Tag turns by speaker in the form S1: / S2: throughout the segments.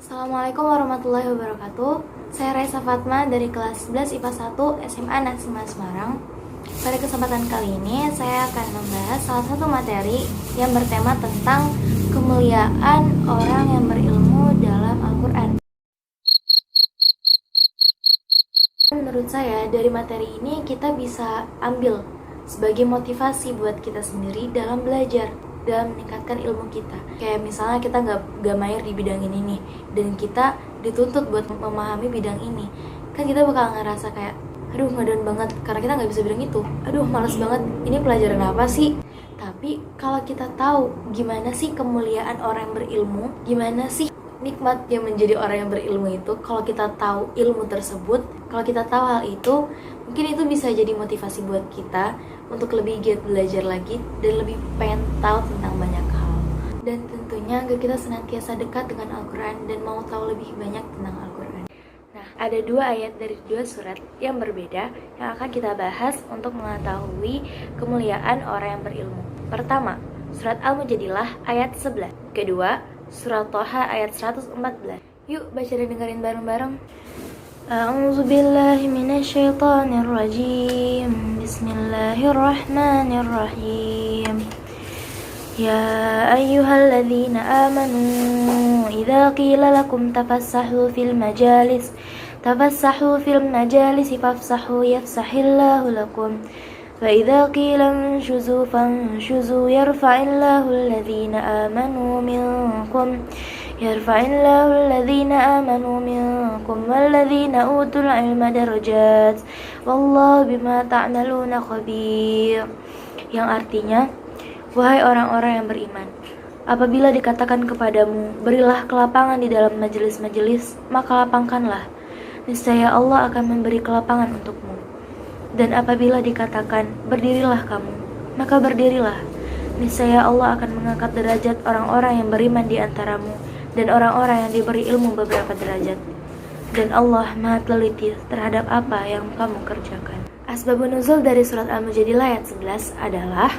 S1: Assalamualaikum warahmatullahi wabarakatuh. Saya Raisa Fatma dari kelas 11 IPA 1 SMA Nasima Semarang. Pada kesempatan kali ini saya akan membahas salah satu materi yang bertema tentang kemuliaan orang yang berilmu dalam Al-Quran. Menurut saya dari materi ini kita bisa ambil sebagai motivasi buat kita sendiri dalam belajar, dalam meningkatkan ilmu kita. Kayak misalnya kita nggak mahir di bidang ini nih, dan kita dituntut buat memahami bidang ini, kan kita bakal ngerasa kayak aduh ngedown banget karena kita nggak bisa bidang itu, aduh males banget, ini pelajaran apa sih. Tapi kalau kita tahu gimana sih kemuliaan orang yang berilmu, gimana sih nikmat yang menjadi orang yang berilmu itu, kalau kita tahu ilmu tersebut, kalau kita tahu hal itu, mungkin itu bisa jadi motivasi buat kita untuk lebih giat belajar lagi dan lebih pengen tahu tentang banyak hal. Dan tentunya agar kita senantiasa dekat dengan Al-Quran dan mau tahu lebih banyak tentang Al-Quran. Nah, ada dua ayat dari dua surat yang berbeda yang akan kita bahas untuk mengetahui kemuliaan orang yang berilmu. Pertama, surat Al-Mujadilah ayat 11. Kedua, surat Toha ayat 114. Yuk baca dan dengerin bareng-bareng. A'udzubillahi minasyaitonirrajim. Bismillahirrahmanirrahim. Ya ayyuhalladzina amanu idza qila lakum tafassahu fil majalis fafsahu yafsahillahu lakum فإذا قيل انشزوا فانشزوا يرفع الله الذين آمنوا منكم والذين أوتوا العلم درجات والله بما تعملون خبير. Yang artinya, wahai orang-orang yang beriman, apabila dikatakan kepadamu, berilah kelapangan di dalam majelis-majelis, maka lapangkanlah, niscaya Allah akan memberi kelapangan untukmu. Dan apabila dikatakan, berdirilah kamu, maka berdirilah, niscaya Allah akan mengangkat derajat orang-orang yang beriman di antaramu dan orang-orang yang diberi ilmu beberapa derajat. Dan Allah Maha teliti terhadap apa yang kamu kerjakan. Asbabun nuzul dari surat Al-Mujadilah ayat 11 adalah,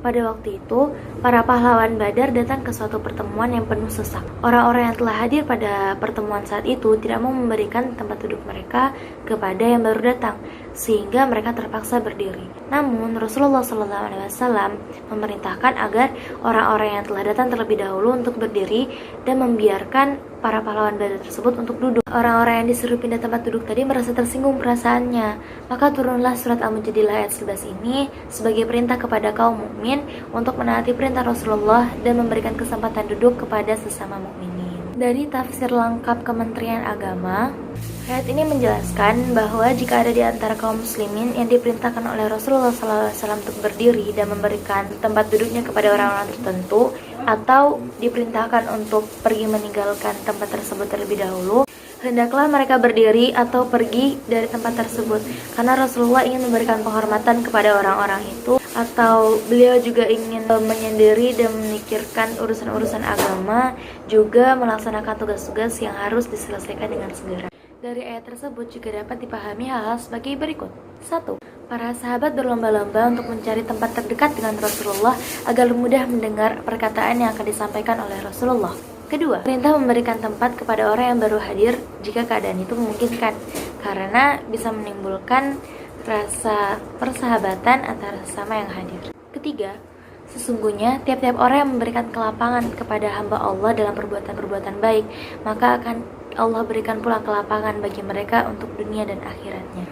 S1: pada waktu itu, para pahlawan Badar datang ke suatu pertemuan yang penuh sesak. Orang-orang yang telah hadir pada pertemuan saat itu tidak mau memberikan tempat duduk mereka kepada yang baru datang, sehingga mereka terpaksa berdiri. Namun, Rasulullah SAW memerintahkan agar orang-orang yang telah datang terlebih dahulu untuk berdiri dan membiarkan para pahlawan Badar tersebut untuk duduk. Orang-orang yang disuruh pindah tempat duduk tadi merasa tersinggung perasaannya. Maka turunlah surat Al-Mujadilah ayat 11 ini sebagai perintah kepada kaum mukmin untuk menaati perintah Rasulullah dan memberikan kesempatan duduk kepada sesama mukminin. Dari tafsir lengkap Kementerian Agama, ayat ini menjelaskan bahwa jika ada di antara kaum muslimin yang diperintahkan oleh Rasulullah SAW untuk berdiri dan memberikan tempat duduknya kepada orang-orang tertentu, atau diperintahkan untuk pergi meninggalkan tempat tersebut terlebih dahulu, hendaklah mereka berdiri atau pergi dari tempat tersebut, karena Rasulullah ingin memberikan penghormatan kepada orang-orang itu, atau beliau juga ingin menyendiri dan memikirkan urusan-urusan agama, juga melaksanakan tugas-tugas yang harus diselesaikan dengan segera. Dari ayat tersebut juga dapat dipahami hal-hal sebagai berikut. 1. Para sahabat berlomba-lomba untuk mencari tempat terdekat dengan Rasulullah agar mudah mendengar perkataan yang akan disampaikan oleh Rasulullah. Kedua, perintah memberikan tempat kepada orang yang baru hadir jika keadaan itu memungkinkan, karena bisa menimbulkan rasa persahabatan antara sesama yang hadir. Ketiga, sesungguhnya tiap-tiap orang yang memberikan kelapangan kepada hamba Allah dalam perbuatan-perbuatan baik, maka akan Allah berikan pula kelapangan bagi mereka untuk dunia dan akhiratnya.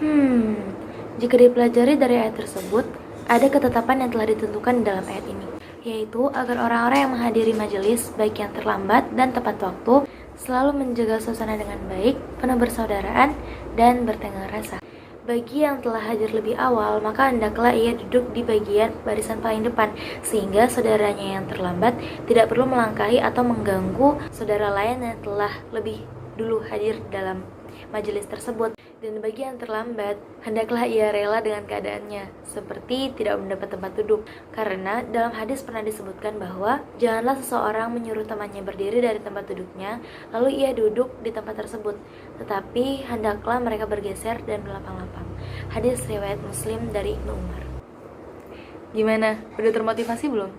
S1: Jika dipelajari dari ayat tersebut, ada ketetapan yang telah ditentukan dalam ayat ini, yaitu agar orang-orang yang menghadiri majelis, baik yang terlambat dan tepat waktu, selalu menjaga suasana dengan baik, penuh persaudaraan, dan bertenggang rasa. Bagi yang telah hadir lebih awal, maka hendaklah ia duduk di bagian barisan paling depan, sehingga saudaranya yang terlambat tidak perlu melangkahi atau mengganggu saudara lain yang telah lebih dulu hadir dalam majelis tersebut. Dan bagi yang terlambat, hendaklah ia rela dengan keadaannya, seperti tidak mendapat tempat duduk. Karena dalam hadis pernah disebutkan bahwa janganlah seseorang menyuruh temannya berdiri dari tempat duduknya, lalu ia duduk di tempat tersebut, tetapi hendaklah mereka bergeser dan berlapang-lapang. Hadis riwayat Muslim dari Ibnu Umar. Gimana? Udah termotivasi belum?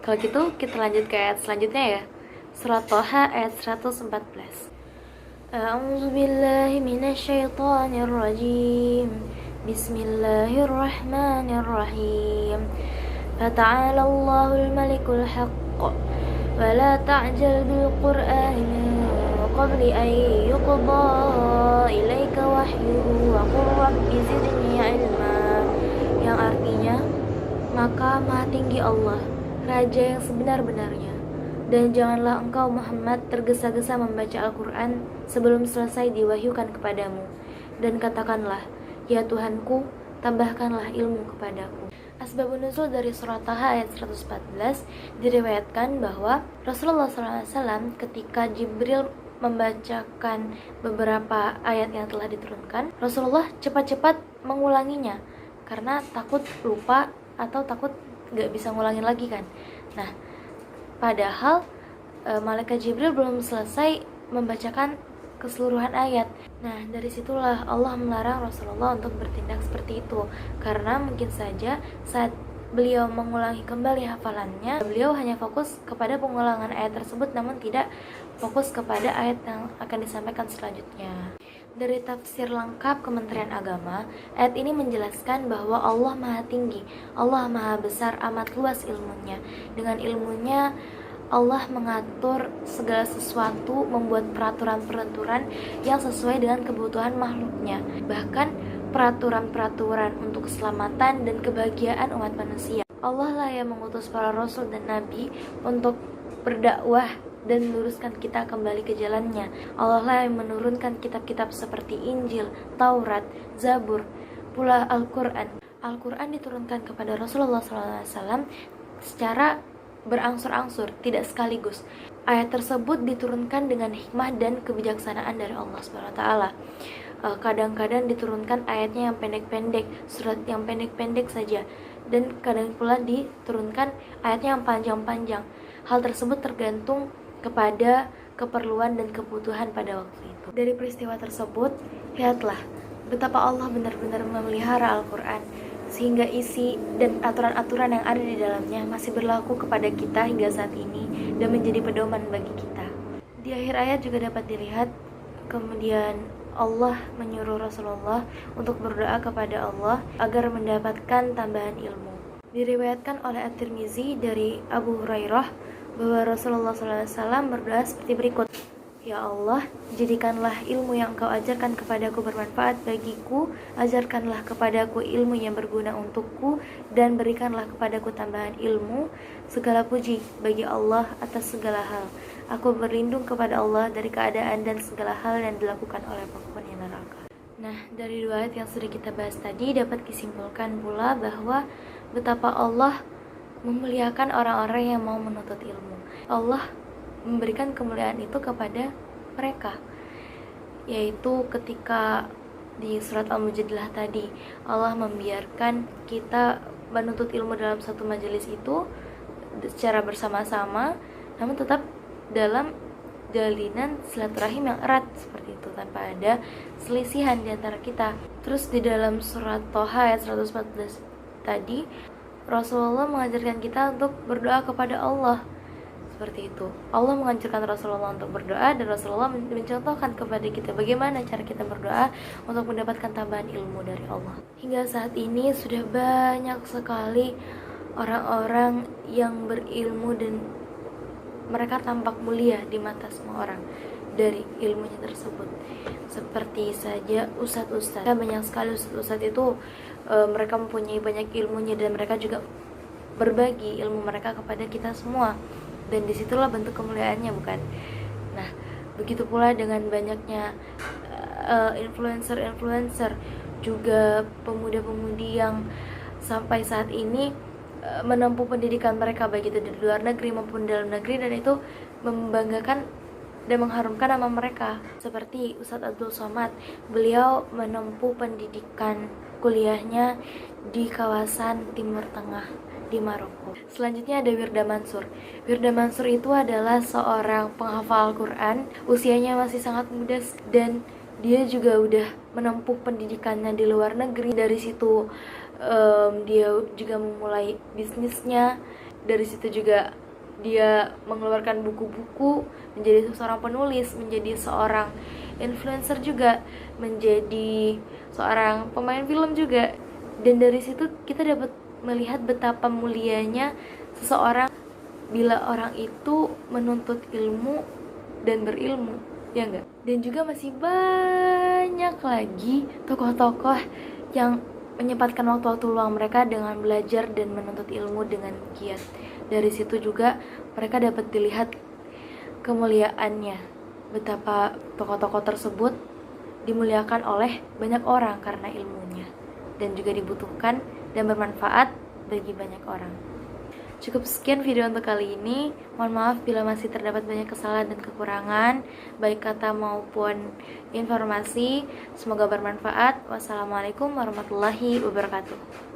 S1: Kalau gitu kita lanjut ke ayat selanjutnya ya. Surat Toha ayat 114. A'udzu billahi minasyaitonir rajim. Bismillahirrahmanirrahim. Fata'ala Allahul malikul haqq wa la ta'jal bil qur'ani min qabli an yuqda ilaika wahyuhu wa qur rabbi zidni ilma. Yang artinya, maka Maha Tinggi Allah, Raja yang sebenar-benarnya, dan janganlah engkau Muhammad tergesa-gesa membaca Al-Quran sebelum selesai diwahyukan kepadamu. Dan katakanlah, ya Tuhanku, tambahkanlah ilmu kepadaku. Asbabun nuzul dari surat Taha ayat 114 diriwayatkan bahwa Rasulullah SAW ketika Jibril membacakan beberapa ayat yang telah diturunkan, Rasulullah cepat-cepat mengulanginya karena takut lupa atau takut gak bisa ngulangin lagi kan. Nah, padahal malaikat Jibril belum selesai membacakan keseluruhan ayat. Nah, dari situlah Allah melarang Rasulullah untuk bertindak seperti itu, karena mungkin saja saat beliau mengulangi kembali hafalannya, beliau hanya fokus kepada pengulangan ayat tersebut, namun tidak fokus kepada ayat yang akan disampaikan selanjutnya. Dari tafsir lengkap Kementerian Agama, ayat ini menjelaskan bahwa Allah Maha Tinggi, Allah Maha Besar, amat luas ilmunya. Dengan ilmunya, Allah mengatur segala sesuatu, membuat peraturan-peraturan yang sesuai dengan kebutuhan makhluknya. Bahkan peraturan-peraturan untuk keselamatan dan kebahagiaan umat manusia. Allah lah yang mengutus para rasul dan nabi untuk berdakwah dan meluruskan kita kembali ke jalannya. Allah lah yang menurunkan kitab-kitab seperti Injil, Taurat, Zabur, pula Al-Quran. Al-Quran diturunkan kepada Rasulullah SAW secara berangsur-angsur, tidak sekaligus. Ayat tersebut diturunkan dengan hikmah dan kebijaksanaan dari Allah SWT. Kadang-kadang diturunkan ayatnya yang pendek-pendek, surat yang pendek-pendek saja, dan kadang pula diturunkan ayatnya yang panjang-panjang. Hal tersebut tergantung kepada keperluan dan kebutuhan pada waktu itu. Dari peristiwa tersebut, lihatlah betapa Allah benar-benar memelihara Al-Quran, sehingga isi dan aturan-aturan yang ada di dalamnya masih berlaku kepada kita hingga saat ini dan menjadi pedoman bagi kita. Di akhir ayat juga dapat dilihat kemudian Allah menyuruh Rasulullah untuk berdoa kepada Allah agar mendapatkan tambahan ilmu. Diriwayatkan oleh At-Tirmizi dari Abu Hurairah bahwa Rasulullah SAW berdoa seperti berikut. Ya Allah, jadikanlah ilmu yang Engkau ajarkan kepadaku bermanfaat bagiku, ajarkanlah kepadaku ilmu yang berguna untukku, dan berikanlah kepadaku tambahan ilmu. Segala puji bagi Allah atas segala hal. Aku berlindung kepada Allah dari keadaan dan segala hal yang dilakukan oleh penghuni neraka. Nah, dari dua ayat yang sudah kita bahas tadi dapat disimpulkan pula bahwa betapa Allah memuliakan orang-orang yang mau menuntut ilmu. Allah memberikan kemuliaan itu kepada mereka, yaitu ketika di surat Al-Mujadilah tadi Allah membiarkan kita menuntut ilmu dalam satu majelis itu secara bersama-sama, namun tetap dalam jalinan silaturahim yang erat seperti itu, tanpa ada selisihan di antara kita. Terus di dalam surat Thaha ayat 114 tadi Rasulullah mengajarkan kita untuk berdoa kepada Allah. Seperti itu. Allah mengajarkan Rasulullah untuk berdoa, dan Rasulullah mencontohkan kepada kita bagaimana cara kita berdoa untuk mendapatkan tambahan ilmu dari Allah. Hingga saat ini sudah banyak sekali orang-orang yang berilmu dan mereka tampak mulia di mata semua orang dari ilmunya tersebut. Seperti saja ustadz-ustadz. Banyak sekali ustadz-ustadz itu mereka mempunyai banyak ilmunya dan mereka juga berbagi ilmu mereka kepada kita semua. Dan disitulah bentuk kemuliaannya, bukan? Nah, begitu pula dengan banyaknya influencer-influencer, juga pemuda-pemudi yang sampai saat ini menempuh pendidikan mereka baik itu di luar negeri maupun dalam negeri, dan itu membanggakan dan mengharumkan nama mereka. Seperti Ustadz Abdul Somad, beliau menempuh pendidikan kuliahnya di kawasan Timur Tengah di Maroko. Selanjutnya ada Wirda Mansur. Wirda Mansur itu adalah seorang penghafal Al-Quran, usianya masih sangat muda, dan dia juga udah menempuh pendidikannya di luar negeri. Dari situ dia juga memulai bisnisnya. Dari situ juga dia mengeluarkan buku-buku, menjadi seorang penulis, menjadi seorang influencer juga, menjadi seorang pemain film juga. Dan dari situ kita dapat melihat betapa mulianya seseorang bila orang itu menuntut ilmu dan berilmu, ya enggak? Dan juga masih banyak lagi tokoh-tokoh yang menyempatkan waktu-waktu luang mereka dengan belajar dan menuntut ilmu dengan giat. Dari situ juga mereka dapat dilihat kemuliaannya, betapa tokoh-tokoh tersebut dimuliakan oleh banyak orang karena ilmunya, dan juga dibutuhkan dan bermanfaat bagi banyak orang. Cukup sekian video untuk kali ini. Mohon maaf bila masih terdapat banyak kesalahan dan kekurangan, baik kata maupun informasi. Semoga bermanfaat. Wassalamualaikum warahmatullahi wabarakatuh.